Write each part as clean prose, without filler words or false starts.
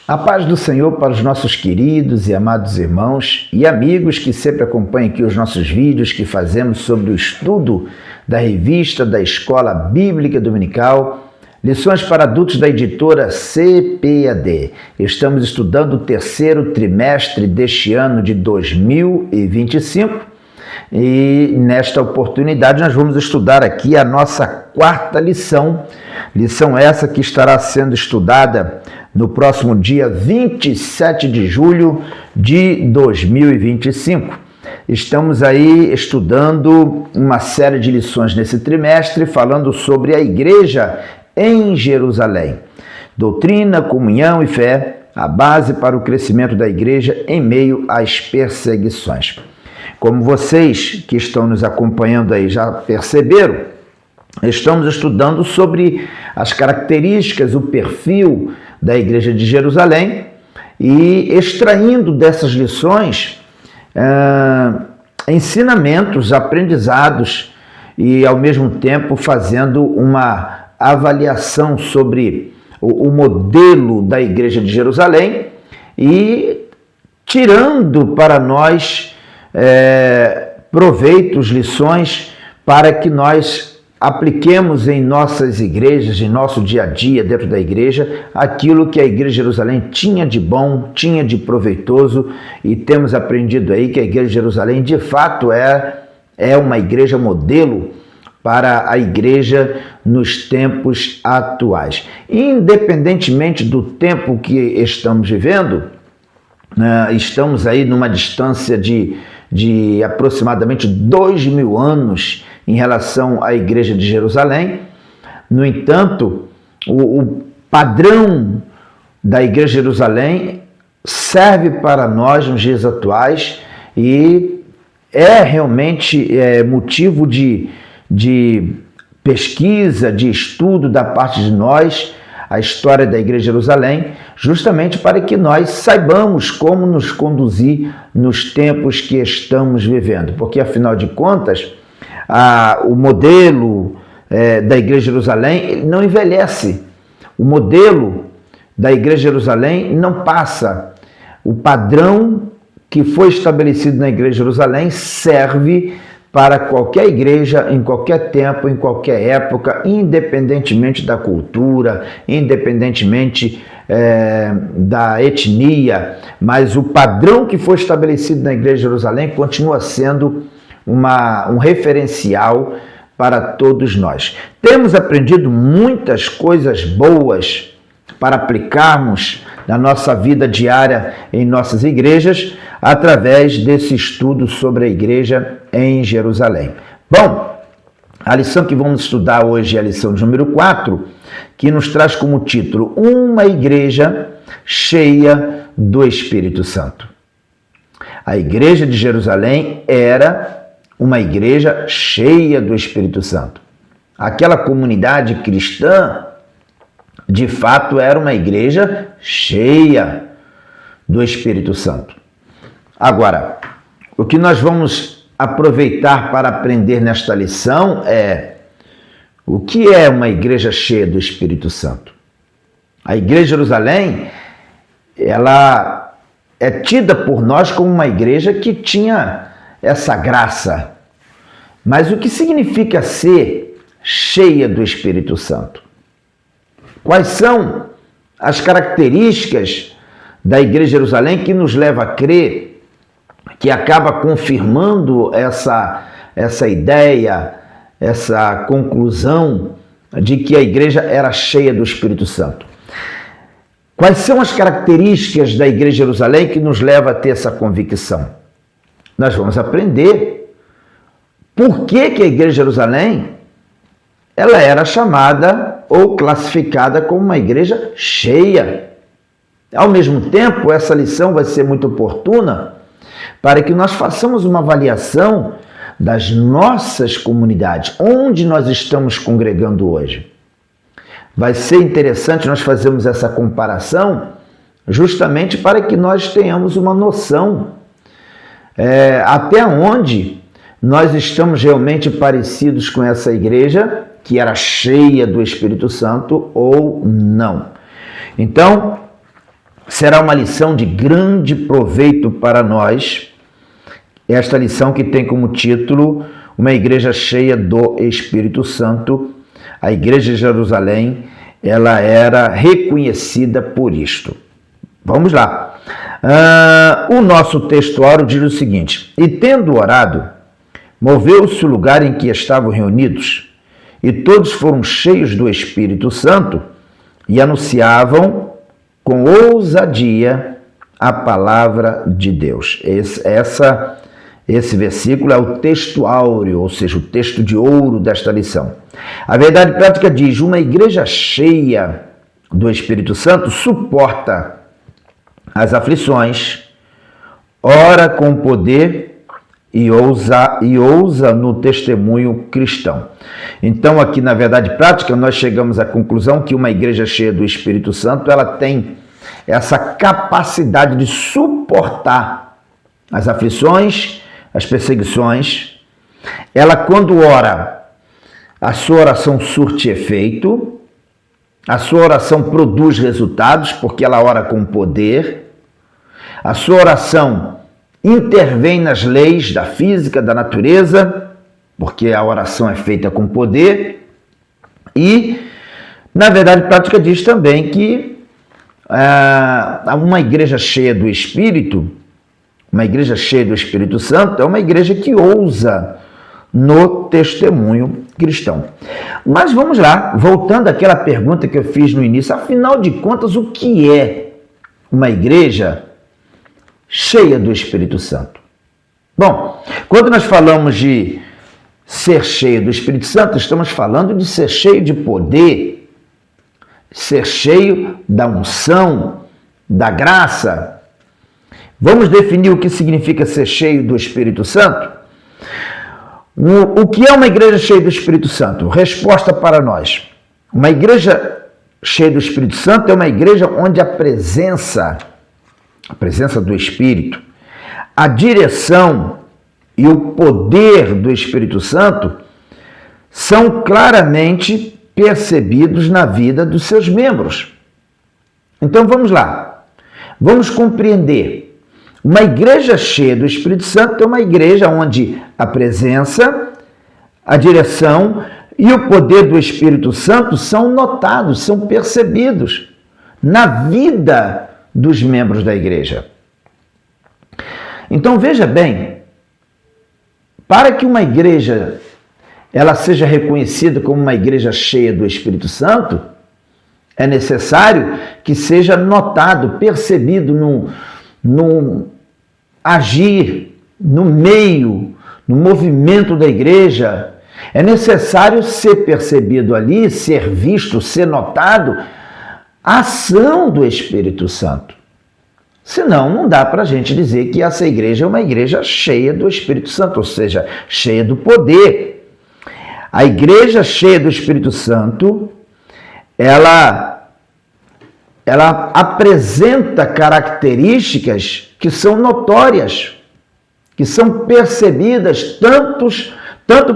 A paz do Senhor para os nossos queridos e amados irmãos e amigos que sempre acompanham aqui os nossos vídeos que fazemos sobre o estudo da revista da Escola Bíblica Dominical, lições para adultos da editora CPAD. Estamos estudando o terceiro trimestre deste ano de 2025 e nesta oportunidade nós vamos estudar aqui a nossa quarta lição, lição essa que estará sendo estudada no próximo dia 27 de julho de 2025. Estamos aí estudando uma série de lições nesse trimestre, falando sobre a igreja em Jerusalém. Doutrina, comunhão e fé, a base para o crescimento da igreja em meio às perseguições. Como vocês que estão nos acompanhando aí já perceberam, estamos estudando sobre as características, o perfil da Igreja de Jerusalém e extraindo dessas lições ensinamentos, aprendizados e ao mesmo tempo fazendo uma avaliação sobre o modelo da Igreja de Jerusalém e tirando para nós proveitos, lições para que nós apliquemos em nossas igrejas, em nosso dia a dia dentro da igreja, aquilo que a Igreja de Jerusalém tinha de bom, tinha de proveitoso, e temos aprendido aí que a Igreja de Jerusalém de fato é uma igreja modelo para a igreja nos tempos atuais. Independentemente do tempo que estamos vivendo, estamos aí numa distância de aproximadamente 2.000 anos em relação à Igreja de Jerusalém. No entanto, o padrão da Igreja de Jerusalém serve para nós nos dias atuais e é realmente motivo de pesquisa, de estudo da parte de nós, a história da Igreja de Jerusalém, justamente para que nós saibamos como nos conduzir nos tempos que estamos vivendo. Porque, afinal de contas, o modelo da Igreja de Jerusalém não envelhece. O modelo da Igreja de Jerusalém não passa. O padrão que foi estabelecido na Igreja de Jerusalém serve para qualquer igreja, em qualquer tempo, em qualquer época, independentemente da cultura, independentemente da etnia, mas o padrão que foi estabelecido na Igreja de Jerusalém continua sendo um referencial para todos nós. Temos aprendido muitas coisas boas para aplicarmos na nossa vida diária em nossas igrejas, através desse estudo sobre a igreja em Jerusalém. Bom, a lição que vamos estudar hoje é a lição de número 4, que nos traz como título Uma Igreja Cheia do Espírito Santo. A igreja de Jerusalém era uma igreja cheia do Espírito Santo. Aquela comunidade cristã, de fato, era uma igreja cheia do Espírito Santo. Agora, o que nós vamos aproveitar para aprender nesta lição é o que é uma igreja cheia do Espírito Santo. A Igreja de Jerusalém, ela é tida por nós como uma igreja que tinha essa graça. Mas o que significa ser cheia do Espírito Santo? Quais são as características da Igreja de Jerusalém que nos leva a crer, que acaba confirmando essa ideia, essa conclusão de que a igreja era cheia do Espírito Santo? Quais são as características da Igreja de Jerusalém que nos leva a ter essa convicção? Nós vamos aprender por que a Igreja de Jerusalém ela era chamada ou classificada como uma igreja cheia. Ao mesmo tempo, essa lição vai ser muito oportuna para que nós façamos uma avaliação das nossas comunidades, onde nós estamos congregando hoje. Vai ser interessante nós fazermos essa comparação justamente para que nós tenhamos uma noção até onde nós estamos realmente parecidos com essa igreja que era cheia do Espírito Santo ou não. Então, será uma lição de grande proveito para nós. Esta lição que tem como título uma igreja cheia do Espírito Santo. A igreja de Jerusalém, ela era reconhecida por isto. Vamos lá. O nosso textuário diz o seguinte: e tendo orado, moveu-se o lugar em que estavam reunidos, e todos foram cheios do Espírito Santo e anunciavam com ousadia a palavra de Deus. Esse versículo é o texto áureo, ou seja, o texto de ouro desta lição. A verdade prática diz: uma igreja cheia do Espírito Santo suporta as aflições, ora com poder e ousa no testemunho cristão. Então, aqui na verdade prática, nós chegamos à conclusão que uma igreja cheia do Espírito Santo, ela tem essa capacidade de suportar as aflições, as perseguições. Ela, quando ora, a sua oração surte efeito, a sua oração produz resultados, porque ela ora com poder, a sua oração intervém nas leis da física, da natureza, porque a oração é feita com poder, e, na verdade prática, diz também que uma igreja cheia do Espírito, uma igreja cheia do Espírito Santo, é uma igreja que ousa no testemunho cristão. Mas vamos lá, voltando àquela pergunta que eu fiz no início, afinal de contas, o que é uma igreja cheia do Espírito Santo? Bom, quando nós falamos de ser cheio do Espírito Santo, estamos falando de ser cheio de poder, ser cheio da unção, da graça. Vamos definir o que significa ser cheio do Espírito Santo? O que é uma igreja cheia do Espírito Santo? Resposta para nós: uma igreja cheia do Espírito Santo é uma igreja onde a presença do Espírito, a direção e o poder do Espírito Santo são claramente percebidos na vida dos seus membros. Então vamos lá, vamos compreender. Uma igreja cheia do Espírito Santo é uma igreja onde a presença, a direção e o poder do Espírito Santo são notados, são percebidos na vida dos membros da igreja. Então veja bem, para que uma igreja ela seja reconhecida como uma igreja cheia do Espírito Santo, é necessário que seja notado, percebido no agir, no meio, no movimento da igreja. É necessário ser percebido ali, ser visto, ser notado a ação do Espírito Santo. Senão, não dá para a gente dizer que essa igreja é uma igreja cheia do Espírito Santo, ou seja, cheia do poder. A igreja cheia do Espírito Santo, ela apresenta características que são notórias, que são percebidas tanto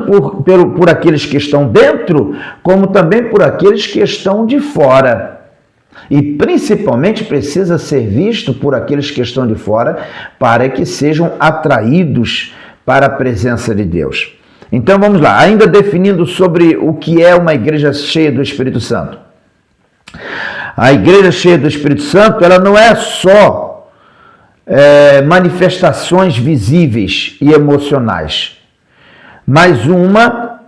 por aqueles que estão dentro, como também por aqueles que estão de fora. E principalmente precisa ser visto por aqueles que estão de fora, para que sejam atraídos para a presença de Deus. Então vamos lá, ainda definindo sobre o que é uma igreja cheia do Espírito Santo. A igreja cheia do Espírito Santo, ela não é só manifestações visíveis e emocionais, mas uma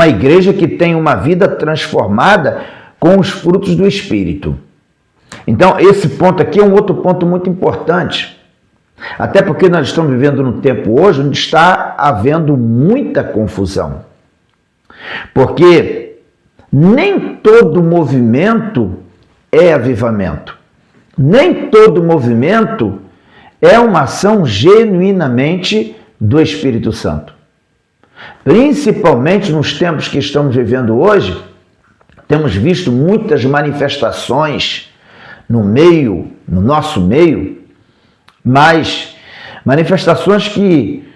igreja que tem uma vida transformada com os frutos do Espírito. Então, esse ponto aqui é um outro ponto muito importante, até porque nós estamos vivendo num tempo hoje onde está havendo muita confusão, porque nem todo movimento é avivamento, nem todo movimento é uma ação genuinamente do Espírito Santo. Principalmente nos tempos que estamos vivendo hoje, temos visto muitas manifestações no nosso meio, mas manifestações que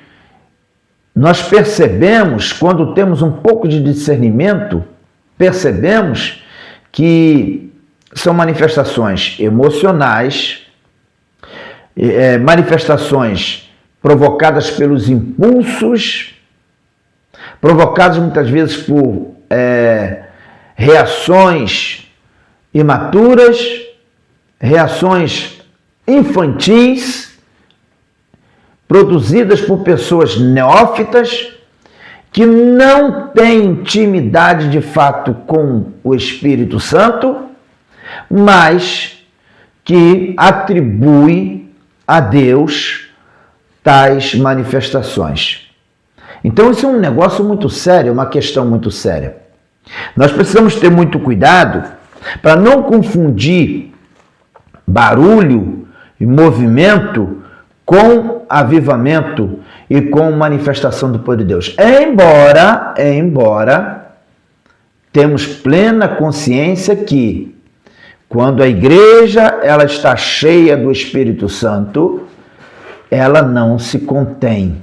nós percebemos, quando temos um pouco de discernimento, percebemos que são manifestações emocionais, manifestações provocadas pelos impulsos, provocadas muitas vezes por reações imaturas, reações infantis, produzidas por pessoas neófitas, que não têm intimidade de fato com o Espírito Santo, mas que atribui a Deus tais manifestações. Então isso é um negócio muito sério, uma questão muito séria. Nós precisamos ter muito cuidado para não confundir barulho e movimento com avivamento e com manifestação do poder de Deus. Embora temos plena consciência que quando a igreja ela está cheia do Espírito Santo, ela não se contém.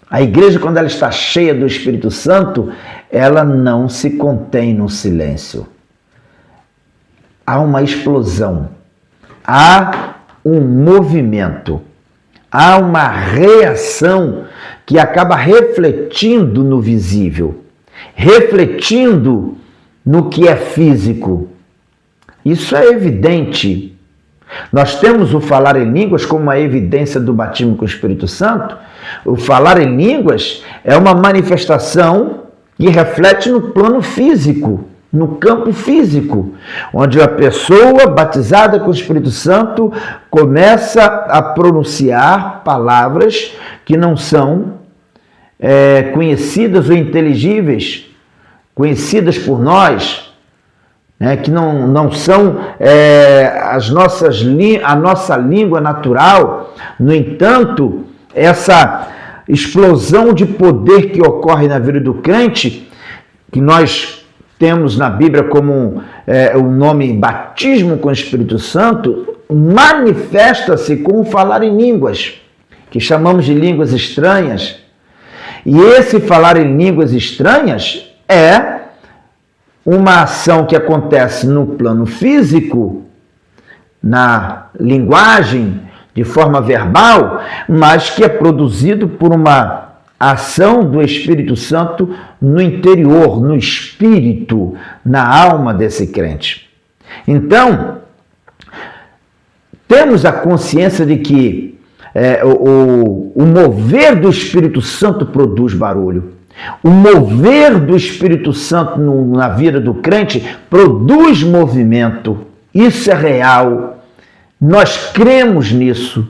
A igreja, quando ela está cheia do Espírito Santo, ela não se contém no silêncio. Há uma explosão, há um movimento, há uma reação que acaba refletindo no visível, refletindo no que é físico. Isso é evidente. Nós temos o falar em línguas como uma evidência do batismo com o Espírito Santo. O falar em línguas é uma manifestação que reflete no plano físico, no campo físico, onde a pessoa batizada com o Espírito Santo começa a pronunciar palavras que não são conhecidas ou inteligíveis, conhecidas por nós, que não são a nossa língua natural. No entanto, essa explosão de poder que ocorre na vida do crente, que nós temos na Bíblia como o nome batismo com o Espírito Santo, manifesta-se com o falar em línguas, que chamamos de línguas estranhas. E esse falar em línguas estranhas é uma ação que acontece no plano físico, na linguagem, de forma verbal, mas que é produzido por uma ação do Espírito Santo no interior, no espírito, na alma desse crente. Então, temos a consciência de que o mover do Espírito Santo produz barulho. O mover do Espírito Santo na vida do crente produz movimento. Isso é real. Nós cremos nisso,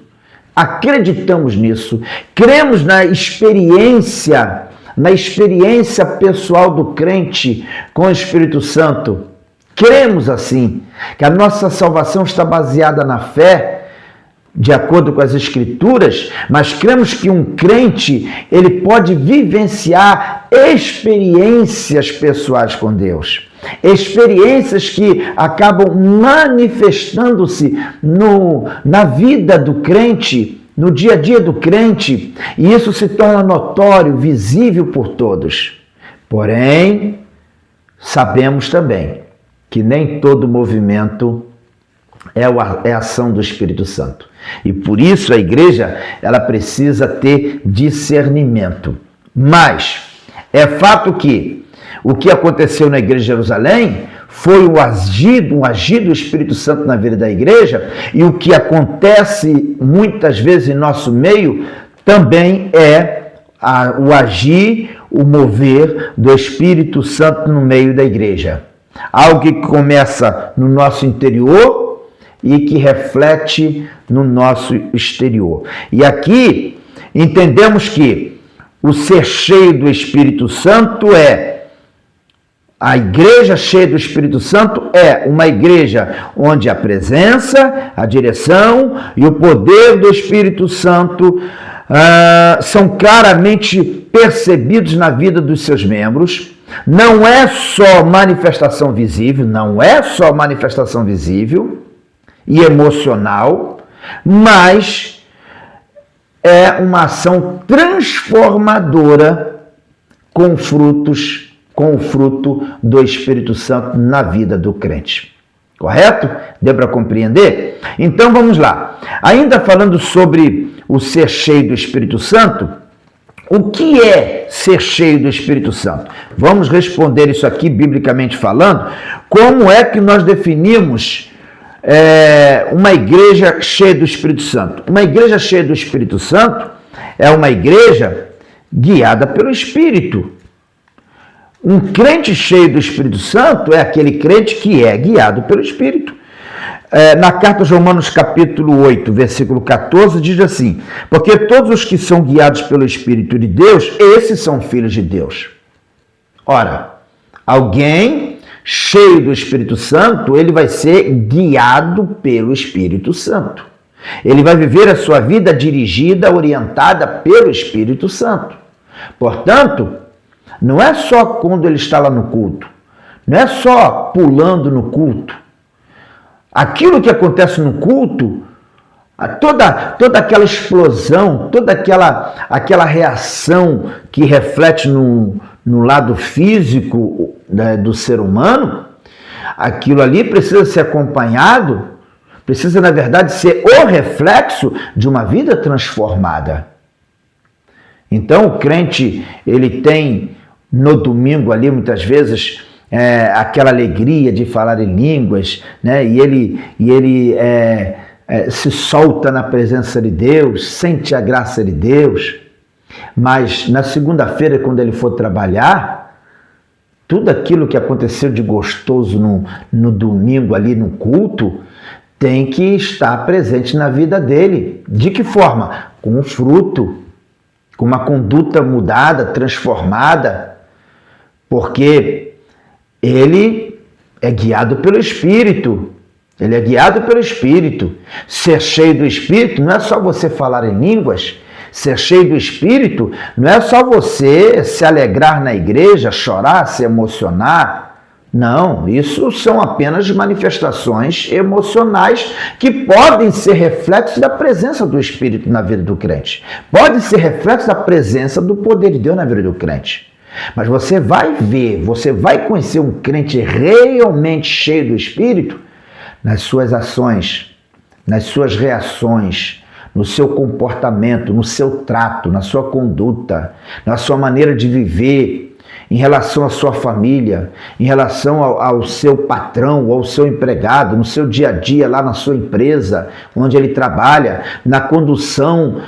acreditamos nisso, cremos na experiência pessoal do crente com o Espírito Santo. Cremos assim, que a nossa salvação está baseada na fé, de acordo com as Escrituras, mas cremos que um crente, ele pode vivenciar experiências pessoais com Deus. Experiências que acabam manifestando-se na vida do crente, no dia a dia do crente, e isso se torna notório, visível por todos. Porém, sabemos também que nem todo movimento é a ação do Espírito Santo. E por isso a igreja ela precisa ter discernimento. Mas é fato que o que aconteceu na igreja de Jerusalém foi um agir do Espírito Santo na vida da igreja, e o que acontece muitas vezes em nosso meio também é o agir, o mover do Espírito Santo no meio da igreja. Algo que começa no nosso interior e que reflete no nosso exterior. E aqui entendemos que o ser cheio do Espírito Santo a igreja cheia do Espírito Santo é uma igreja onde a presença, a direção e o poder do Espírito Santo são claramente percebidos na vida dos seus membros. Não é só manifestação visível, e emocional, mas é uma ação transformadora com o fruto do Espírito Santo na vida do crente. Correto? Deu para compreender? Então vamos lá. Ainda falando sobre o ser cheio do Espírito Santo, o que é ser cheio do Espírito Santo? Vamos responder isso aqui, biblicamente falando. Como é que nós definimos uma igreja cheia do Espírito Santo? Uma igreja cheia do Espírito Santo é uma igreja guiada pelo Espírito. Um crente cheio do Espírito Santo é aquele crente que é guiado pelo Espírito. Na carta aos Romanos, capítulo 8, versículo 14, diz assim: porque todos os que são guiados pelo Espírito de Deus, esses são filhos de Deus. Ora, alguém cheio do Espírito Santo, ele vai ser guiado pelo Espírito Santo. Ele vai viver a sua vida dirigida, orientada pelo Espírito Santo. Portanto, não é só quando ele está lá no culto, não é só pulando no culto. Aquilo que acontece no culto, toda aquela explosão, toda aquela reação que reflete no lado físico do ser humano, aquilo ali precisa ser acompanhado, precisa, na verdade, ser o reflexo de uma vida transformada. Então, o crente, ele tem no domingo ali, muitas vezes, aquela alegria de falar em línguas, né? E ele se solta na presença de Deus, sente a graça de Deus, mas na segunda-feira, quando ele for trabalhar, tudo aquilo que aconteceu de gostoso no domingo ali no culto, tem que estar presente na vida dele. De que forma? Com um fruto, com uma conduta mudada, transformada, porque ele é guiado pelo Espírito. Ele é guiado pelo Espírito. Ser cheio do Espírito não é só você falar em línguas. Ser cheio do Espírito não é só você se alegrar na igreja, chorar, se emocionar. Não, isso são apenas manifestações emocionais que podem ser reflexo da presença do Espírito na vida do crente. Pode ser reflexo da presença do poder de Deus na vida do crente. Mas você vai ver, você vai conhecer um crente realmente cheio do Espírito nas suas ações, nas suas reações, no seu comportamento, no seu trato, na sua conduta, na sua maneira de viver, em relação à sua família, em relação ao seu patrão, ao seu empregado, no seu dia a dia, lá na sua empresa, onde ele trabalha, na condução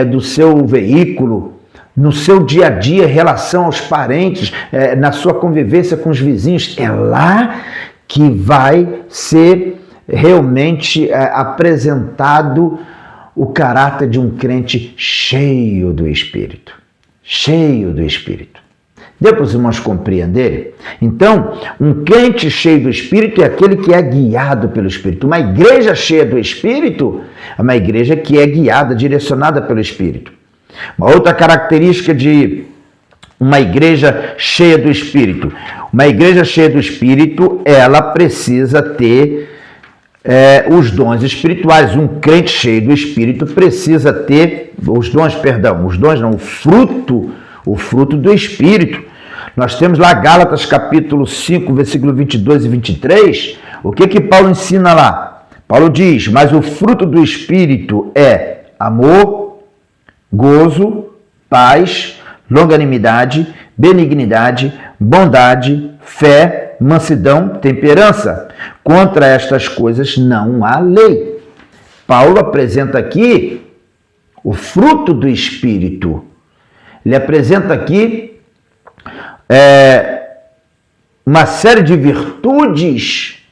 do seu veículo, no seu dia a dia, em relação aos parentes, na sua convivência com os vizinhos. É lá que vai ser realmente apresentado o caráter de um crente cheio do Espírito. Cheio do Espírito. Deu para os irmãos compreenderem? Então, um crente cheio do Espírito é aquele que é guiado pelo Espírito. Uma igreja cheia do Espírito é uma igreja que é guiada, direcionada pelo Espírito. Uma outra característica de uma igreja cheia do Espírito. Uma igreja cheia do Espírito, ela precisa ter os dons espirituais. Um crente cheio do Espírito precisa ter o fruto do Espírito. Nós temos lá Gálatas capítulo 5, versículo 22 e 23. O que Paulo ensina lá? Paulo diz: mas o fruto do Espírito é amor, gozo, paz, longanimidade, benignidade, bondade, fé, mansidão, temperança. Contra estas coisas não há lei. Paulo apresenta aqui o fruto do Espírito. Ele apresenta aqui uma série de virtudes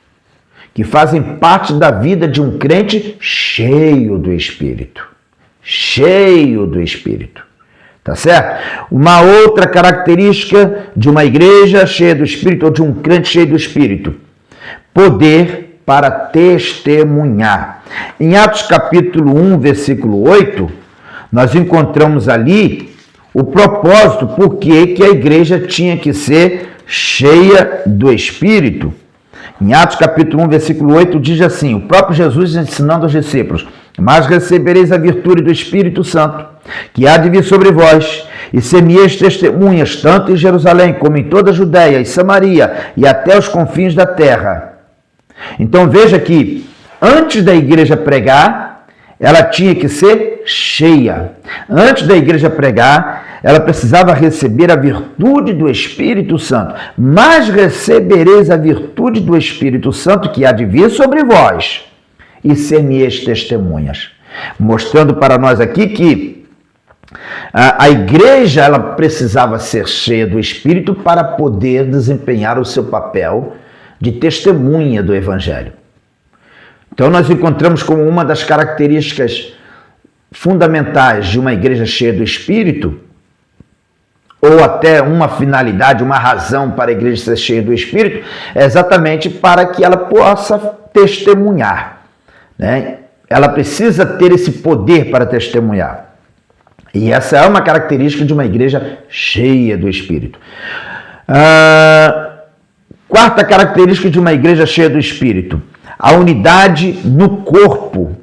que fazem parte da vida de um crente cheio do Espírito. Cheio do Espírito. Tá certo? Uma outra característica de uma igreja cheia do Espírito, ou de um crente cheio do Espírito: poder para testemunhar. Em Atos capítulo 1, versículo 8, nós encontramos ali o propósito, por que a igreja tinha que ser cheia do Espírito. Em Atos capítulo 1, versículo 8, diz assim: o próprio Jesus ensinando aos discípulos: mas recebereis a virtude do Espírito Santo, que há de vir sobre vós, e semeis testemunhas, tanto em Jerusalém, como em toda a Judéia e Samaria, e até os confins da terra. Então veja que antes da igreja pregar, ela tinha que ser cheia. Antes da igreja pregar, ela precisava receber a virtude do Espírito Santo. Mas recebereis a virtude do Espírito Santo que há de vir sobre vós, e ser-me-eis testemunhas. Mostrando para nós aqui que a igreja ela precisava ser cheia do Espírito para poder desempenhar o seu papel de testemunha do Evangelho. Então nós encontramos como uma das características fundamentais de uma igreja cheia do Espírito, ou até uma finalidade, uma razão para a igreja ser cheia do Espírito, é exatamente para que ela possa testemunhar, né? Ela precisa ter esse poder para testemunhar. E essa é uma característica de uma igreja cheia do Espírito. Quarta característica de uma igreja cheia do Espírito: a unidade no corpo.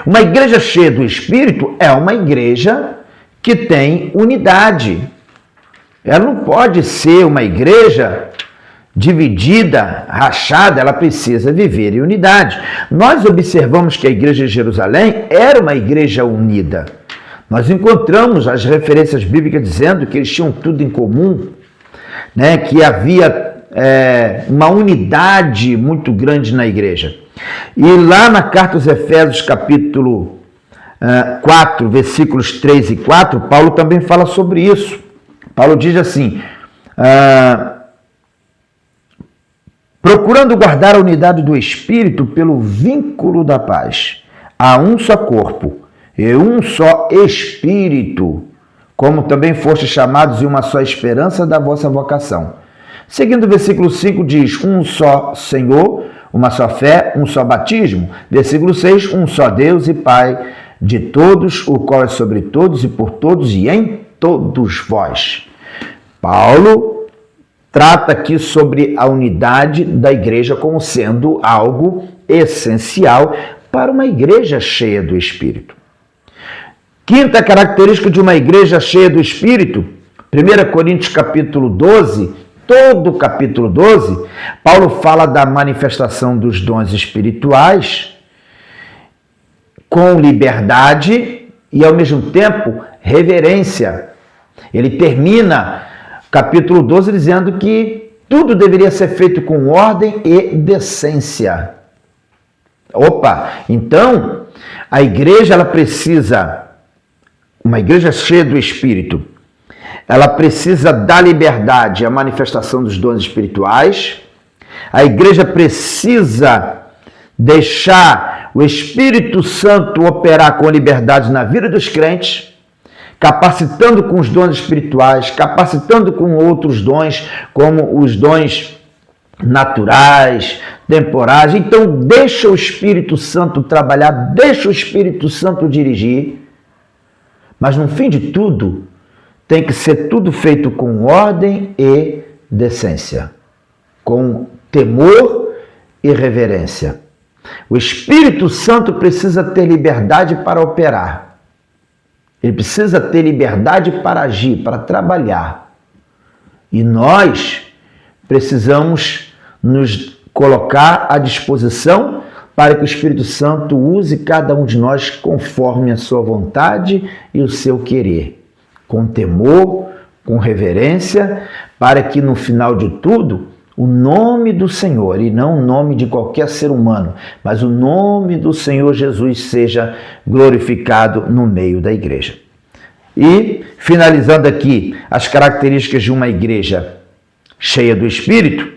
Uma igreja cheia do Espírito é uma igreja que tem unidade. Ela não pode ser uma igreja dividida, rachada, ela precisa viver em unidade. Nós observamos que a igreja de Jerusalém era uma igreja unida. Nós encontramos as referências bíblicas dizendo que eles tinham tudo em comum, né? Que havia uma unidade muito grande na igreja. E lá na carta aos Efésios, capítulo 4, versículos 3 e 4, Paulo também fala sobre isso. Paulo diz assim: procurando guardar a unidade do Espírito pelo vínculo da paz. Há um só corpo e um só Espírito, como também foste chamados em uma só esperança da vossa vocação. Seguindo o versículo 5 diz: um só Senhor, uma só fé, um só batismo. Versículo 6, um só Deus e Pai de todos, o qual é sobre todos e por todos e em todos vós. Paulo trata aqui sobre a unidade da igreja como sendo algo essencial para uma igreja cheia do Espírito. Quinta característica de uma igreja cheia do Espírito, 1 Coríntios capítulo 12, todo o capítulo 12, Paulo fala da manifestação dos dons espirituais com liberdade e, ao mesmo tempo, reverência. Ele termina capítulo 12 dizendo que tudo deveria ser feito com ordem e decência. Então, a igreja ela precisa, uma igreja cheia do Espírito, ela precisa dar liberdade à manifestação dos dons espirituais. A igreja precisa deixar o Espírito Santo operar com liberdade na vida dos crentes, capacitando com os dons espirituais, capacitando com outros dons, como os dons naturais, temporais. Então, deixa o Espírito Santo trabalhar, deixa o Espírito Santo dirigir, mas no fim de tudo, tem que ser tudo feito com ordem e decência, com temor e reverência. O Espírito Santo precisa ter liberdade para operar. Ele precisa ter liberdade para agir, para trabalhar. E nós precisamos nos colocar à disposição para que o Espírito Santo use cada um de nós conforme a sua vontade e o seu querer. Com temor, com reverência, para que no final de tudo, o nome do Senhor, e não o nome de qualquer ser humano, mas o nome do Senhor Jesus seja glorificado no meio da igreja. E, finalizando aqui as características de uma igreja cheia do Espírito,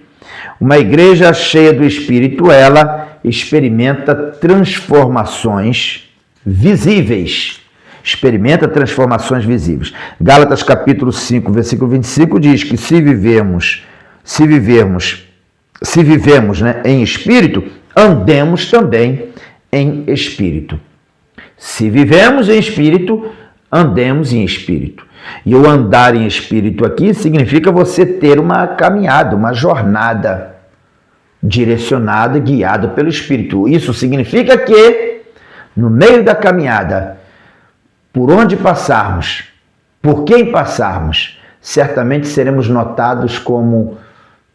uma igreja cheia do Espírito, ela experimenta transformações visíveis. Experimenta transformações visíveis. Gálatas capítulo 5, versículo 25 diz que se vivemos, né, em espírito, andemos também em espírito. Se vivemos em espírito, andemos em espírito. E o andar em espírito aqui significa você ter uma caminhada, uma jornada direcionada, guiada pelo Espírito. Isso significa que, no meio da caminhada, por onde passarmos, por quem passarmos, certamente seremos notados como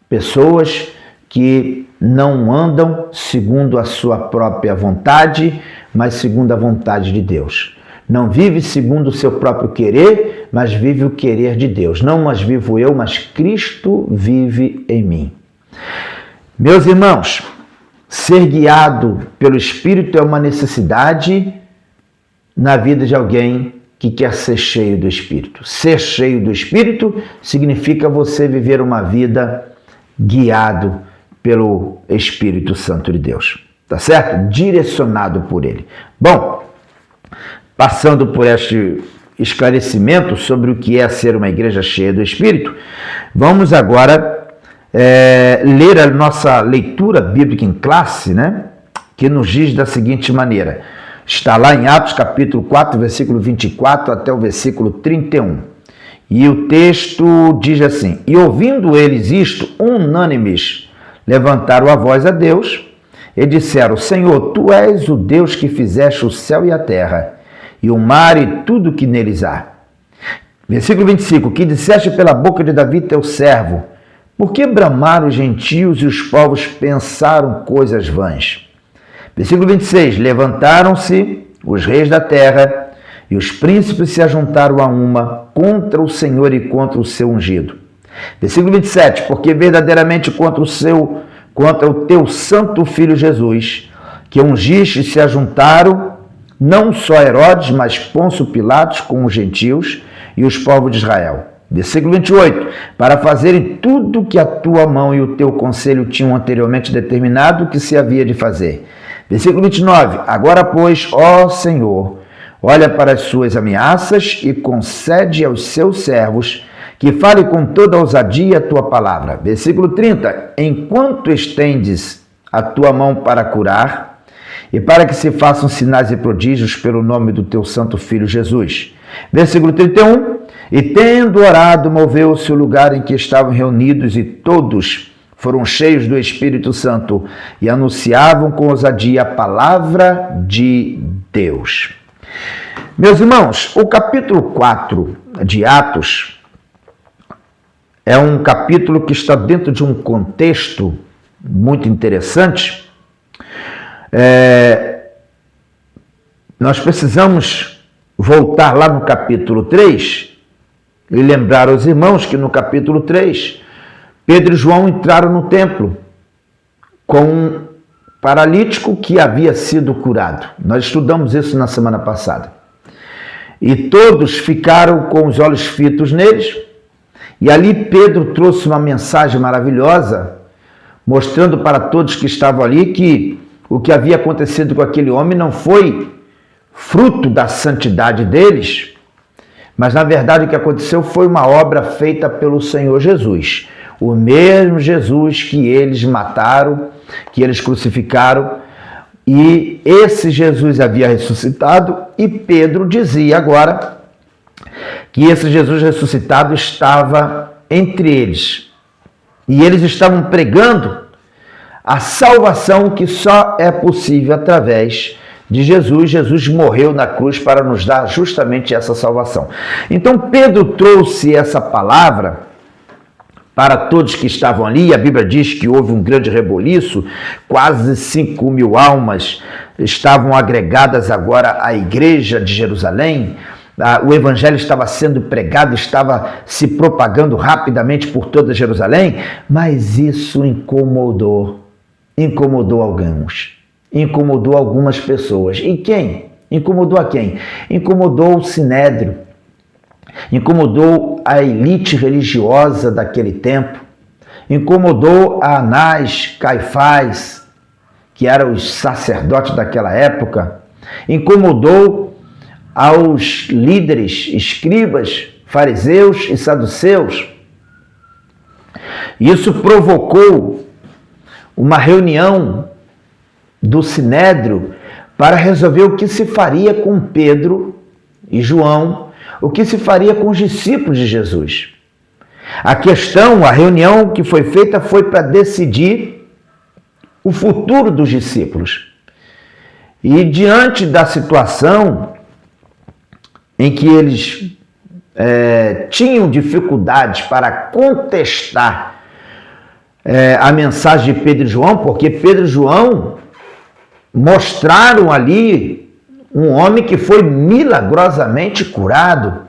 pessoas que não andam segundo a sua própria vontade, mas segundo a vontade de Deus. Não vive segundo o seu próprio querer, mas vive o querer de Deus. Não mais vivo eu, mas Cristo vive em mim. Meus irmãos, ser guiado pelo Espírito é uma necessidade na vida de alguém que quer ser cheio do Espírito. Ser cheio do Espírito significa você viver uma vida guiado pelo Espírito Santo de Deus. Tá certo? Direcionado por Ele. Bom, passando por este esclarecimento sobre o que é ser uma igreja cheia do Espírito, vamos agora ler a nossa leitura bíblica em classe, né? Que nos diz da seguinte maneira. Está lá em Atos capítulo 4, versículo 24 até o versículo 31. E o texto diz assim: E ouvindo eles isto, unânimes, levantaram a voz a Deus e disseram: Senhor, Tu és o Deus que fizeste o céu e a terra, e o mar e tudo que neles há. Versículo 25. Que disseste pela boca de Davi teu servo: Por que bramaram os gentios e os povos pensaram coisas vãs? Versículo 26. Levantaram-se os reis da terra e os príncipes se ajuntaram a uma contra o Senhor e contra o seu ungido. Versículo 27. Porque verdadeiramente contra o teu santo filho Jesus, que ungiste, se ajuntaram não só Herodes, mas Pôncio Pilatos com os gentios e os povos de Israel. Versículo 28. Para fazerem tudo que a tua mão e o teu conselho tinham anteriormente determinado que se havia de fazer. Versículo 29. Agora, pois, ó Senhor, olha para as suas ameaças e concede aos seus servos que fale com toda ousadia a tua palavra. Versículo 30. Enquanto estendes a tua mão para curar, e para que se façam sinais e prodígios pelo nome do teu santo filho Jesus. Versículo 31. E tendo orado, moveu-se o lugar em que estavam reunidos, e todos foram cheios do Espírito Santo e anunciavam com ousadia a palavra de Deus. Meus irmãos, o capítulo 4 de Atos é um capítulo que está dentro de um contexto muito interessante. Nós precisamos voltar lá no capítulo 3 e lembrar aos irmãos que no capítulo 3, Pedro e João entraram no templo com um paralítico que havia sido curado. Nós estudamos isso na semana passada. E todos ficaram com os olhos fitos neles, e ali Pedro trouxe uma mensagem maravilhosa, mostrando para todos que estavam ali que o que havia acontecido com aquele homem não foi fruto da santidade deles, mas na verdade o que aconteceu foi uma obra feita pelo Senhor Jesus. O mesmo Jesus que eles mataram, que eles crucificaram, e esse Jesus havia ressuscitado, e Pedro dizia agora que esse Jesus ressuscitado estava entre eles. E eles estavam pregando a salvação que só é possível através de Jesus. Jesus morreu na cruz para nos dar justamente essa salvação. Então Pedro trouxe essa palavra para todos que estavam ali. A Bíblia diz que houve um grande reboliço, quase 5.000 almas estavam agregadas agora à igreja de Jerusalém. O evangelho estava sendo pregado, estava se propagando rapidamente por toda Jerusalém, mas isso incomodou alguns, incomodou algumas pessoas. E quem? Incomodou a quem? Incomodou o Sinédrio, incomodou a elite religiosa daquele tempo, incomodou a Anás, Caifás, que eram os sacerdotes daquela época, incomodou aos líderes, escribas, fariseus e saduceus. Isso provocou uma reunião do Sinédrio para resolver o que se faria com Pedro e João, o que se faria com os discípulos de Jesus. A reunião que foi feita foi para decidir o futuro dos discípulos. E diante da situação em que eles tinham dificuldades para contestar a mensagem de Pedro e João, porque Pedro e João mostraram ali um homem que foi milagrosamente curado.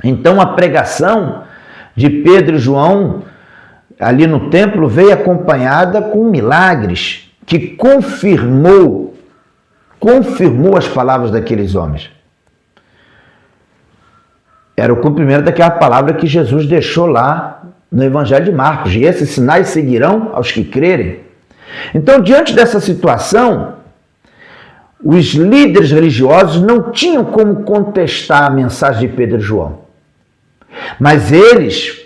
Então a pregação de Pedro e João ali no templo veio acompanhada com milagres que confirmou as palavras daqueles homens. Era o cumprimento daquela palavra que Jesus deixou lá no Evangelho de Marcos: e esses sinais seguirão aos que crerem. Então, diante dessa situação, os líderes religiosos não tinham como contestar a mensagem de Pedro e João. Mas eles,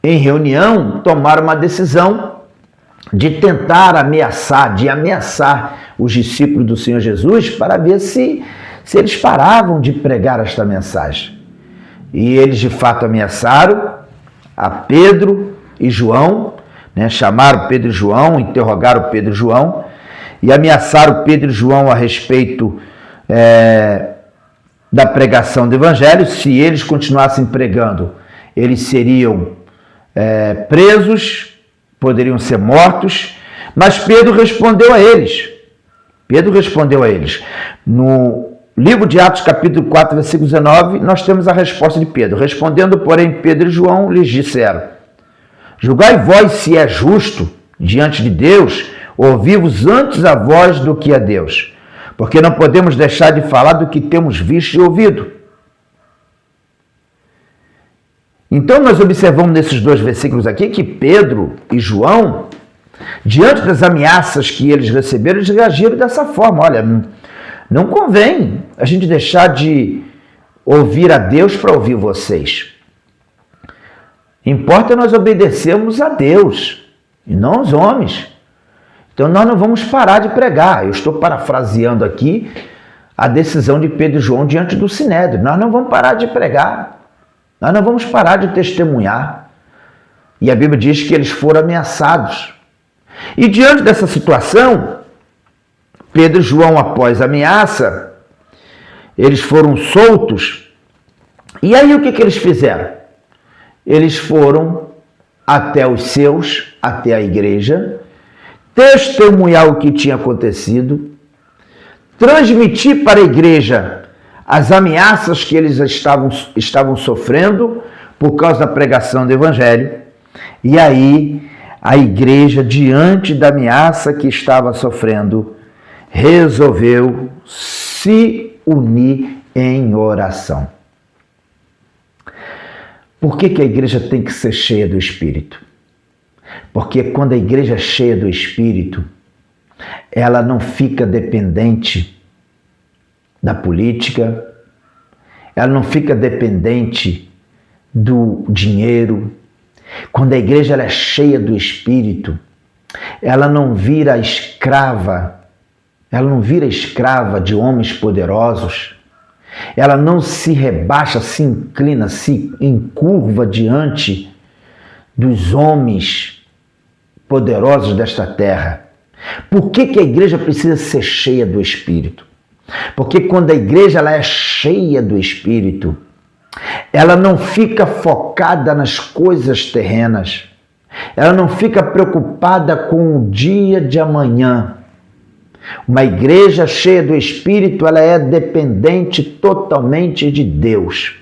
em reunião, tomaram uma decisão de tentar ameaçar os discípulos do Senhor Jesus para ver se eles paravam de pregar esta mensagem. E eles de fato ameaçaram a Pedro e João, chamaram Pedro e João, interrogaram Pedro e João e ameaçaram Pedro e João a respeito da pregação do Evangelho. Se eles continuassem pregando, eles seriam presos, poderiam ser mortos. Mas Pedro respondeu a eles. No livro de Atos, capítulo 4, versículo 19, nós temos a resposta de Pedro. Respondendo, porém, Pedro e João lhes disseram: julgai vós se é justo diante de Deus ouvir-vos antes a vós do que a Deus, porque não podemos deixar de falar do que temos visto e ouvido. Então nós observamos nesses dois versículos aqui que Pedro e João, diante das ameaças que eles receberam, eles reagiram dessa forma: olha, não convém a gente deixar de ouvir a Deus para ouvir vocês. Importa nós obedecermos a Deus e não aos homens. Então nós não vamos parar de pregar. Eu estou parafraseando aqui a decisão de Pedro e João diante do Sinédrio. Nós não vamos parar de pregar. Nós não vamos parar de testemunhar. E a Bíblia diz que eles foram ameaçados. E diante dessa situação, Pedro e João, após a ameaça, eles foram soltos. E aí o que eles fizeram? Eles foram até os seus, até a igreja, testemunhar o que tinha acontecido, transmitir para a igreja as ameaças que eles estavam sofrendo por causa da pregação do Evangelho. E aí a igreja, diante da ameaça que estava sofrendo, resolveu se unir em oração. Por que a igreja tem que ser cheia do Espírito? Porque quando a igreja é cheia do Espírito, ela não fica dependente da política, ela não fica dependente do dinheiro. Quando a igreja ela é cheia do Espírito, ela não vira escrava de homens poderosos, ela não se rebaixa, se inclina, se encurva diante dos homens poderosos desta terra. Por que a igreja precisa ser cheia do Espírito? Porque quando a igreja ela é cheia do Espírito, ela não fica focada nas coisas terrenas, ela não fica preocupada com o dia de amanhã. Uma igreja cheia do Espírito, ela é dependente totalmente de Deus.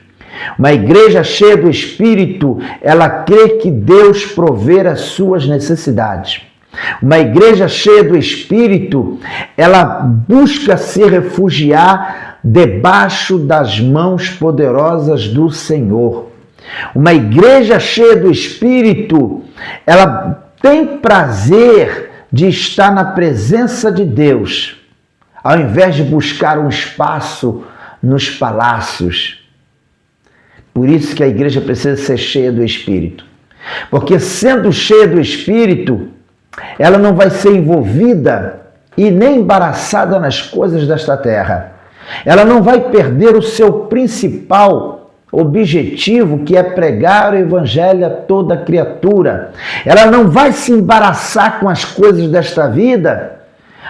Uma igreja cheia do Espírito, ela crê que Deus provê as suas necessidades. Uma igreja cheia do Espírito, ela busca se refugiar debaixo das mãos poderosas do Senhor. Uma igreja cheia do Espírito, ela tem prazer de estar na presença de Deus, ao invés de buscar um espaço nos palácios. Por isso que a igreja precisa ser cheia do Espírito. Porque sendo cheia do Espírito, ela não vai ser envolvida e nem embaraçada nas coisas desta terra. Ela não vai perder o seu principal objetivo, que é pregar o Evangelho a toda criatura. Ela não vai se embaraçar com as coisas desta vida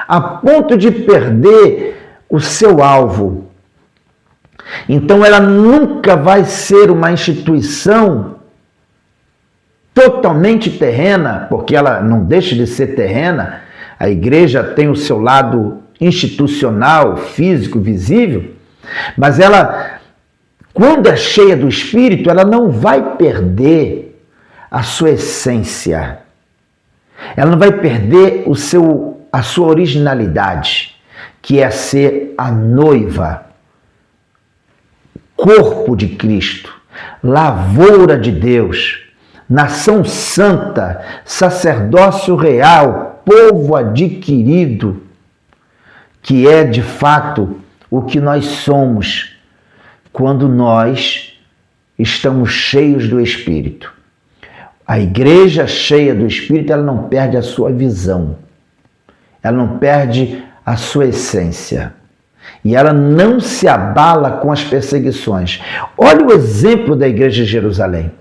a ponto de perder o seu alvo. Então ela nunca vai ser uma instituição totalmente terrena, porque ela não deixa de ser terrena, a igreja tem o seu lado institucional, físico, visível, mas ela, quando é cheia do Espírito, ela não vai perder a sua essência, ela não vai perder a sua originalidade, que é ser a noiva, corpo de Cristo, lavoura de Deus, nação santa, sacerdócio real, povo adquirido, que é de fato o que nós somos quando nós estamos cheios do Espírito. A igreja cheia do Espírito, ela não perde a sua visão, ela não perde a sua essência. E ela não se abala com as perseguições. Olha o exemplo da igreja de Jerusalém.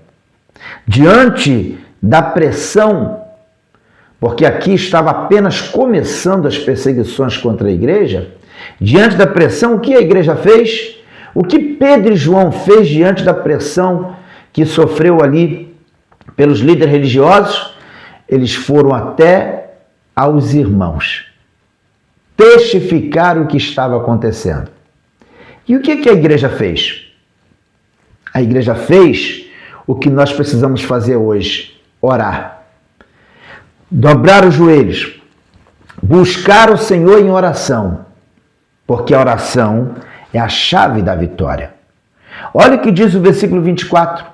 Diante da pressão, porque aqui estava apenas começando as perseguições contra a igreja, diante da pressão, o que a igreja fez? O que Pedro e João fez diante da pressão que sofreu ali pelos líderes religiosos? Eles foram até aos irmãos testificar o que estava acontecendo. E o que a igreja fez? A igreja fez o que nós precisamos fazer hoje: orar, dobrar os joelhos, buscar o Senhor em oração, porque a oração é a chave da vitória. Olha o que diz o versículo 24.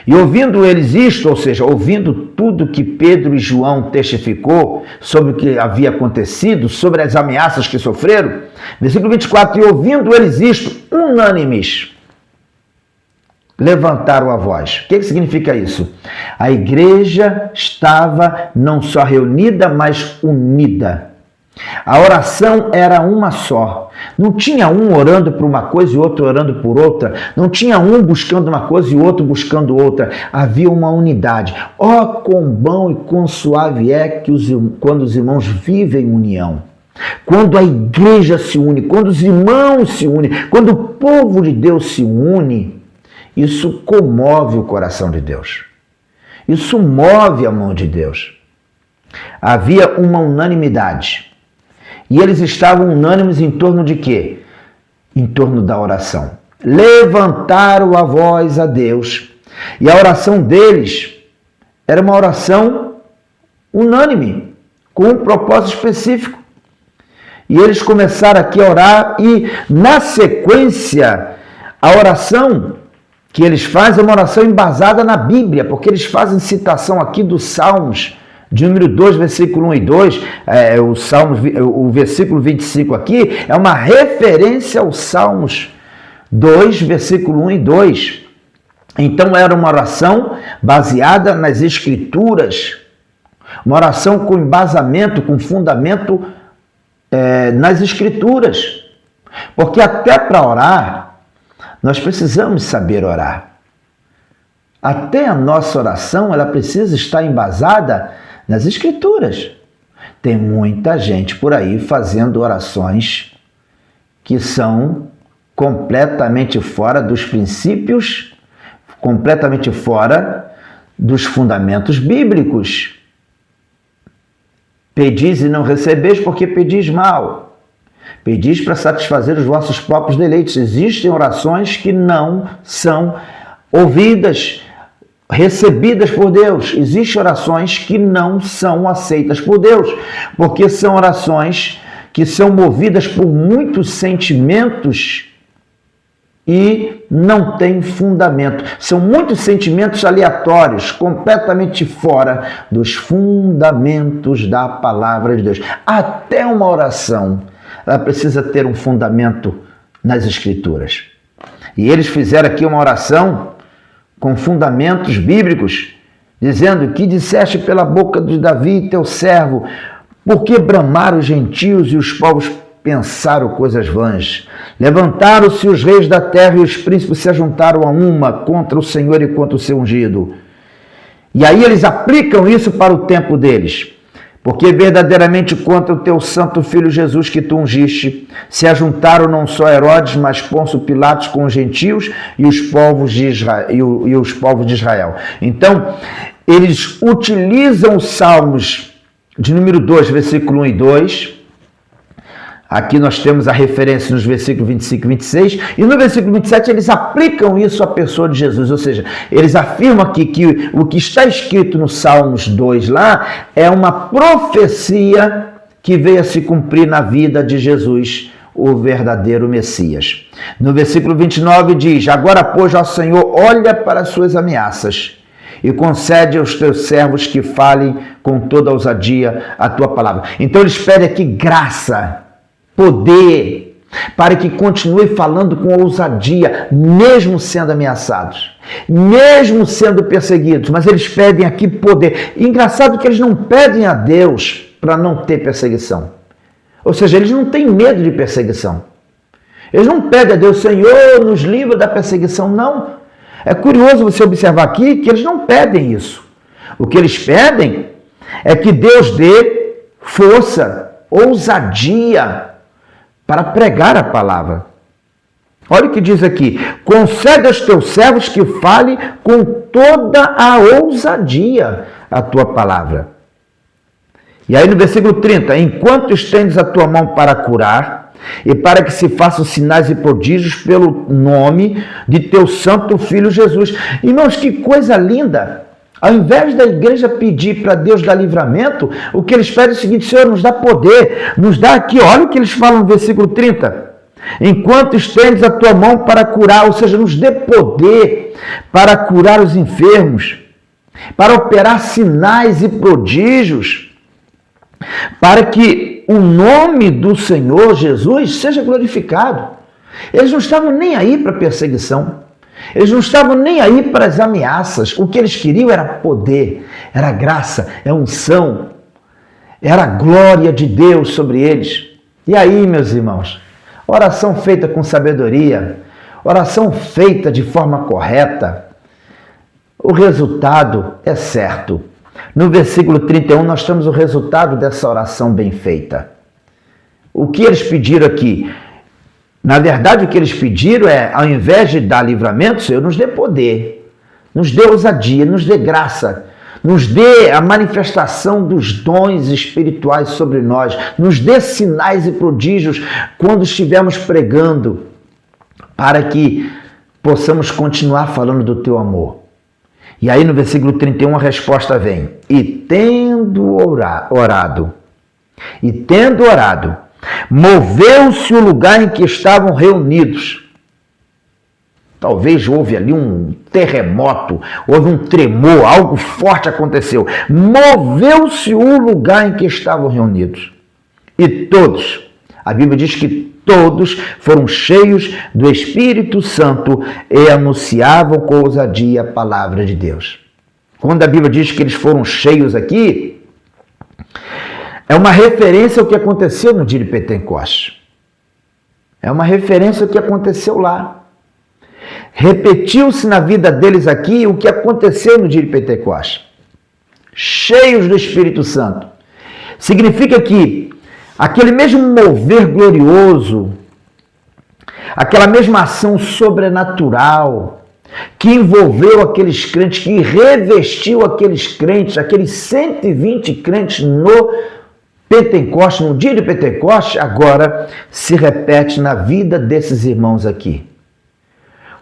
E ouvindo eles isto, ou seja, ouvindo tudo que Pedro e João testificou sobre o que havia acontecido, sobre as ameaças que sofreram, versículo 24, e ouvindo eles isto, unânimes, levantaram a voz. O que significa isso? A igreja estava não só reunida, mas unida. A oração era uma só. Não tinha um orando por uma coisa e outro orando por outra. Não tinha um buscando uma coisa e outro buscando outra. Havia uma unidade. Ó, quão bom e quão suave é quando os irmãos vivem em união. Quando a igreja se une, quando os irmãos se unem, quando o povo de Deus se une, isso comove o coração de Deus. Isso move a mão de Deus. Havia uma unanimidade. E eles estavam unânimes em torno de quê? Em torno da oração. Levantaram a voz a Deus. E a oração deles era uma oração unânime, com um propósito específico. E eles começaram aqui a orar e, na sequência, a oração que eles fazem é uma oração embasada na Bíblia, porque eles fazem citação aqui dos Salmos, de número 2, versículo 1 e 2, o versículo 25 aqui é uma referência aos Salmos 2, versículo 1 e 2. Então era uma oração baseada nas Escrituras, uma oração com embasamento, com fundamento nas Escrituras. Porque até para orar, nós precisamos saber orar. Até a nossa oração, ela precisa estar embasada nas Escrituras. Tem muita gente por aí fazendo orações que são completamente fora dos princípios, completamente fora dos fundamentos bíblicos. Pedis e não recebeis porque pedis mal. Pedis para satisfazer os vossos próprios deleites. Existem orações que não são ouvidas, recebidas por Deus. Existem orações que não são aceitas por Deus, porque são orações que são movidas por muitos sentimentos e não têm fundamento. São muitos sentimentos aleatórios, completamente fora dos fundamentos da palavra de Deus. Até uma oração, ela precisa ter um fundamento nas Escrituras. E eles fizeram aqui uma oração com fundamentos bíblicos, dizendo: que disseste pela boca de Davi, teu servo, porque bramaram os gentios e os povos pensaram coisas vãs. Levantaram-se os reis da terra e os príncipes se ajuntaram a uma contra o Senhor e contra o seu ungido. E aí eles aplicam isso para o tempo deles. Porque verdadeiramente contra o teu santo filho Jesus que tu ungiste, se ajuntaram não só Herodes, mas Pôncio Pilatos com os gentios e os povos de Israel. Então, eles utilizam os Salmos de número 2, versículo 1 e 2. Aqui nós temos a referência nos versículos 25 e 26. E no versículo 27 eles aplicam isso à pessoa de Jesus. Ou seja, eles afirmam aqui que o que está escrito no Salmos 2 lá é uma profecia que veio a se cumprir na vida de Jesus, o verdadeiro Messias. No versículo 29 diz: agora, pois, ó Senhor, olha para as suas ameaças e concede aos teus servos que falem com toda ousadia a tua palavra. Então eles pedem aqui graça, poder, para que continue falando com ousadia, mesmo sendo ameaçados, mesmo sendo perseguidos. Mas eles pedem aqui poder. E engraçado que eles não pedem a Deus para não ter perseguição. Ou seja, eles não têm medo de perseguição. Eles não pedem a Deus: Senhor, nos livra da perseguição. Não. É curioso você observar aqui que eles não pedem isso. O que eles pedem é que Deus dê força, ousadia para pregar a palavra. Olha o que diz aqui: concede aos teus servos que fale com toda a ousadia a tua palavra. E aí no versículo 30, enquanto estendes a tua mão para curar, e para que se façam sinais e prodígios pelo nome de teu santo Filho Jesus. Irmãos, que coisa linda! Ao invés da igreja pedir para Deus dar livramento, o que eles pedem é o seguinte: Senhor, nos dá poder, nos dá aqui, olha o que eles falam no versículo 30. Enquanto estendes a tua mão para curar, ou seja, nos dê poder para curar os enfermos, para operar sinais e prodígios, para que o nome do Senhor Jesus seja glorificado. Eles não estavam nem aí para a perseguição. Eles não estavam nem aí para as ameaças. O que eles queriam era poder, era graça, era unção, era a glória de Deus sobre eles. E aí, meus irmãos, oração feita com sabedoria, oração feita de forma correta, o resultado é certo. No versículo 31, nós temos o resultado dessa oração bem feita. O que eles pediram aqui? Na verdade, o que eles pediram é, ao invés de dar livramento, Senhor, nos dê poder, nos dê ousadia, nos dê graça, nos dê a manifestação dos dons espirituais sobre nós, nos dê sinais e prodígios quando estivermos pregando, para que possamos continuar falando do teu amor. E aí no versículo 31 a resposta vem: e tendo orado, moveu-se o lugar em que estavam reunidos. Talvez houve ali um terremoto, houve um tremor, algo forte aconteceu. Moveu-se o lugar em que estavam reunidos. E todos, a Bíblia diz que todos foram cheios do Espírito Santo e anunciavam com ousadia a palavra de Deus. Quando a Bíblia diz que eles foram cheios aqui, é uma referência ao que aconteceu no dia de Pentecostes. É uma referência ao que aconteceu lá. Repetiu-se na vida deles aqui o que aconteceu no dia de Pentecostes. Cheios do Espírito Santo. Significa que aquele mesmo mover glorioso, aquela mesma ação sobrenatural que envolveu aqueles crentes, que revestiu aqueles crentes, aqueles 120 crentes no Pentecostes, no dia de Pentecostes, agora se repete na vida desses irmãos aqui.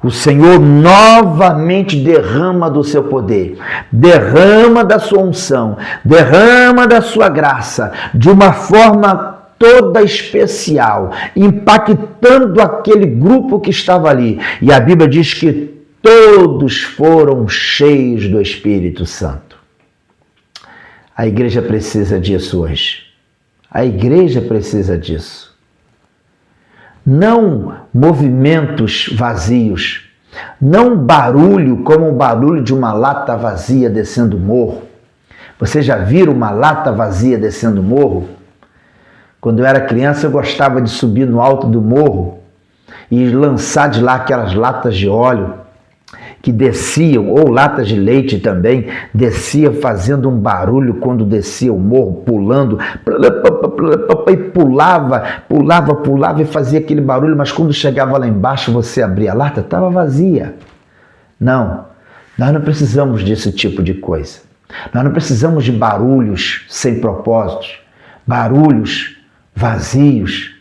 O Senhor novamente derrama do seu poder, derrama da sua unção, derrama da sua graça, de uma forma toda especial, impactando aquele grupo que estava ali. E a Bíblia diz que todos foram cheios do Espírito Santo. A igreja precisa disso hoje. A igreja precisa disso. Não movimentos vazios, não barulho como o barulho de uma lata vazia descendo o morro. Você já viram uma lata vazia descendo o morro? Quando eu era criança, eu gostava de subir no alto do morro e lançar de lá aquelas latas de óleo que desciam, ou latas de leite também, descia fazendo um barulho quando descia o morro, pulando, e pulava e fazia aquele barulho, mas quando chegava lá embaixo, você abria a lata, estava vazia. Não, nós não precisamos desse tipo de coisa. Nós não precisamos de barulhos sem propósitos, barulhos vazios,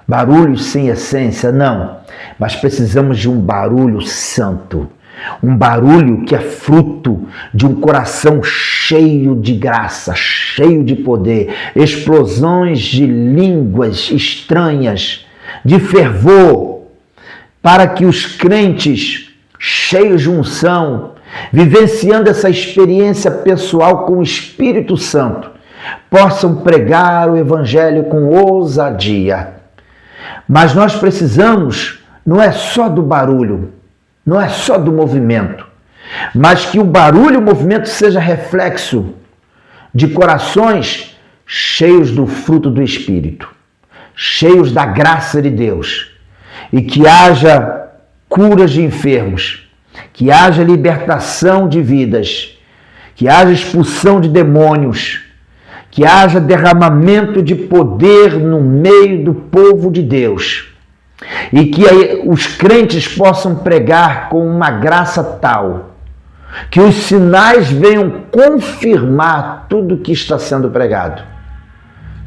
barulhos sem essência, não. Mas precisamos de um barulho santo, um barulho que é fruto de um coração cheio de graça, cheio de poder, explosões de línguas estranhas, de fervor, para que os crentes cheios de unção, vivenciando essa experiência pessoal com o Espírito Santo, possam pregar o Evangelho com ousadia. Mas nós precisamos, não é só do barulho, não é só do movimento, mas que o barulho e o movimento seja reflexo de corações cheios do fruto do Espírito, cheios da graça de Deus, e que haja curas de enfermos, que haja libertação de vidas, que haja expulsão de demônios, que haja derramamento de poder no meio do povo de Deus, e que os crentes possam pregar com uma graça tal que os sinais venham confirmar tudo que está sendo pregado.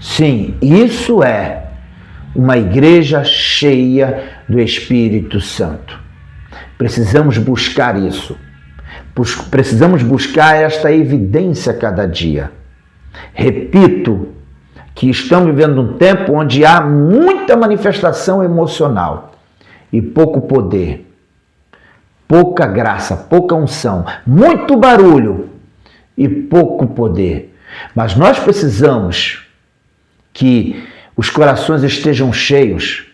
Sim, isso é uma igreja cheia do Espírito Santo. Precisamos buscar isso. Precisamos buscar esta evidência cada dia. Repito que estamos vivendo um tempo onde há muita manifestação emocional e pouco poder, pouca graça, pouca unção, muito barulho e pouco poder. Mas nós precisamos que os corações estejam cheios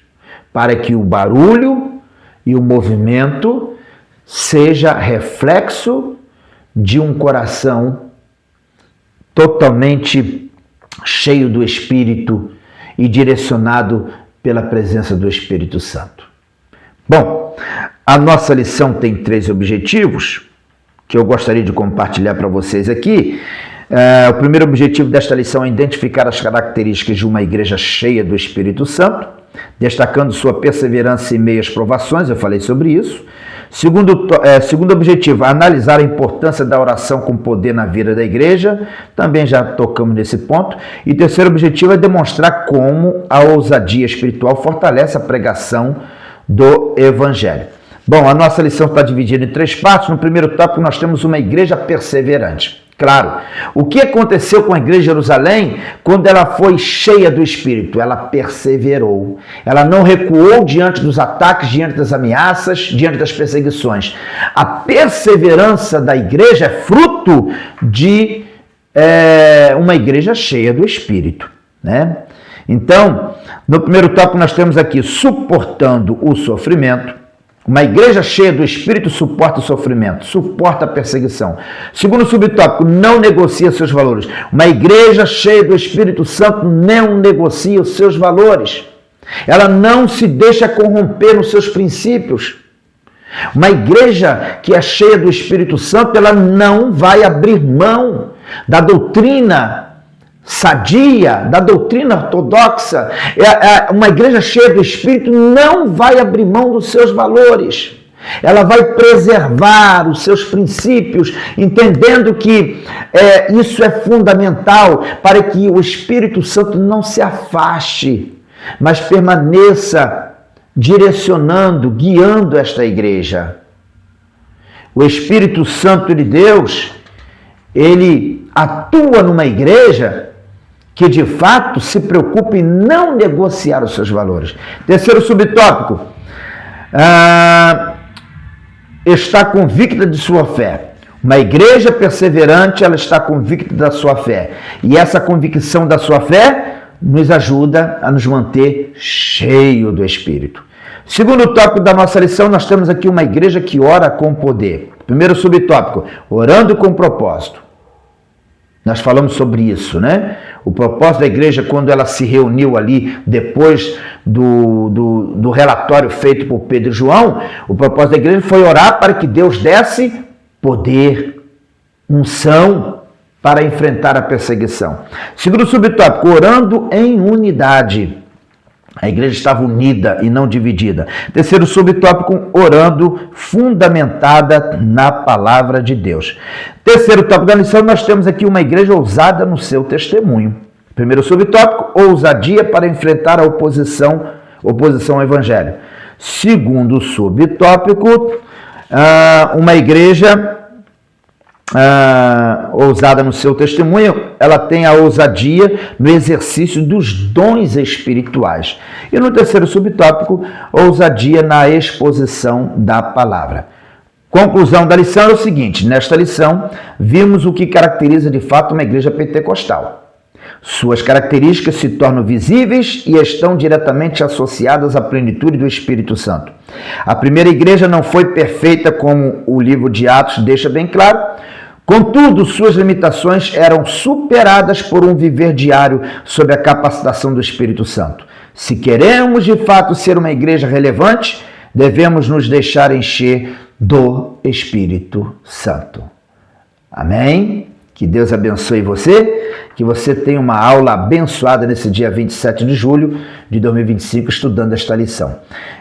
para que o barulho e o movimento seja reflexo de um coração totalmente cheio do Espírito e direcionado pela presença do Espírito Santo. Bom, a nossa lição tem 3 objetivos que eu gostaria de compartilhar para vocês aqui. O primeiro objetivo desta lição é identificar as características de uma igreja cheia do Espírito Santo, destacando sua perseverança em meio às provações, eu falei sobre isso. Segundo objetivo, analisar a importância da oração com poder na vida da igreja, também já tocamos nesse ponto. E terceiro objetivo é demonstrar como a ousadia espiritual fortalece a pregação do Evangelho. Bom, a nossa lição está dividida em 3 partes. No primeiro tópico nós temos uma igreja perseverante. Claro, o que aconteceu com a igreja de Jerusalém quando ela foi cheia do Espírito? Ela perseverou, ela não recuou diante dos ataques, diante das ameaças, diante das perseguições. A perseverança da igreja é fruto de uma igreja cheia do Espírito, né? Então, no primeiro tópico nós temos aqui suportando o sofrimento. Uma igreja cheia do Espírito suporta o sofrimento, suporta a perseguição. Segundo subtópico, não negocia seus valores. Uma igreja cheia do Espírito Santo não negocia os seus valores. Ela não se deixa corromper nos seus princípios. Uma igreja que é cheia do Espírito Santo, ela não vai abrir mão da doutrina sadia, da doutrina ortodoxa. Uma igreja cheia do Espírito não vai abrir mão dos seus valores. Ela vai preservar os seus princípios, entendendo que isso é fundamental para que o Espírito Santo não se afaste, mas permaneça direcionando, guiando esta igreja. O Espírito Santo de Deus, ele atua numa igreja que de fato se preocupa em não negociar os seus valores. Terceiro subtópico, está convicta de sua fé. Uma igreja perseverante, ela está convicta da sua fé. E essa convicção da sua fé nos ajuda a nos manter cheio do Espírito. Segundo tópico da nossa lição, nós temos aqui uma igreja que ora com poder. Primeiro subtópico, orando com propósito. Nós falamos sobre isso, né? O propósito da igreja, quando ela se reuniu ali, depois do relatório feito por Pedro e João, o propósito da igreja foi orar para que Deus desse poder, unção para enfrentar a perseguição. Segundo subtópico, orando em unidade. A igreja estava unida e não dividida. Terceiro subtópico, orando, fundamentada na palavra de Deus. Terceiro tópico da lição, nós temos aqui uma igreja ousada no seu testemunho. Primeiro subtópico, ousadia para enfrentar a oposição ao evangelho. Segundo subtópico, uma igreja ousada no seu testemunho, ela tem a ousadia no exercício dos dons espirituais. E no terceiro subtópico, ousadia na exposição da palavra. Conclusão da lição é o seguinte: nesta lição, vimos o que caracteriza de fato uma igreja pentecostal. Suas características se tornam visíveis e estão diretamente associadas à plenitude do Espírito Santo. A primeira igreja não foi perfeita, como o livro de Atos deixa bem claro. Contudo, suas limitações eram superadas por um viver diário sob a capacitação do Espírito Santo. Se queremos de fato ser uma igreja relevante, devemos nos deixar encher do Espírito Santo. Amém? Que Deus abençoe você, que você tenha uma aula abençoada nesse dia 27 de julho de 2025, estudando esta lição.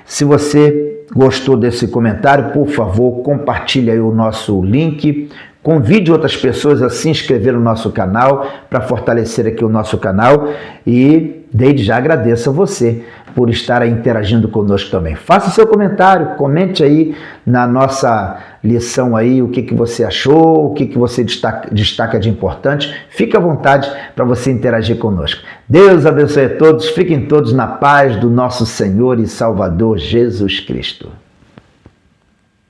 Se você gostou desse comentário, por favor, compartilhe aí o nosso link, convide outras pessoas a se inscrever no nosso canal, para fortalecer aqui o nosso canal, e desde já agradeço a você por estar aí interagindo conosco também. Faça seu comentário, comente aí na nossa lição aí o que você achou, o que você destaca de importante. Fique à vontade para você interagir conosco. Deus abençoe a todos, fiquem todos na paz do nosso Senhor e Salvador Jesus Cristo.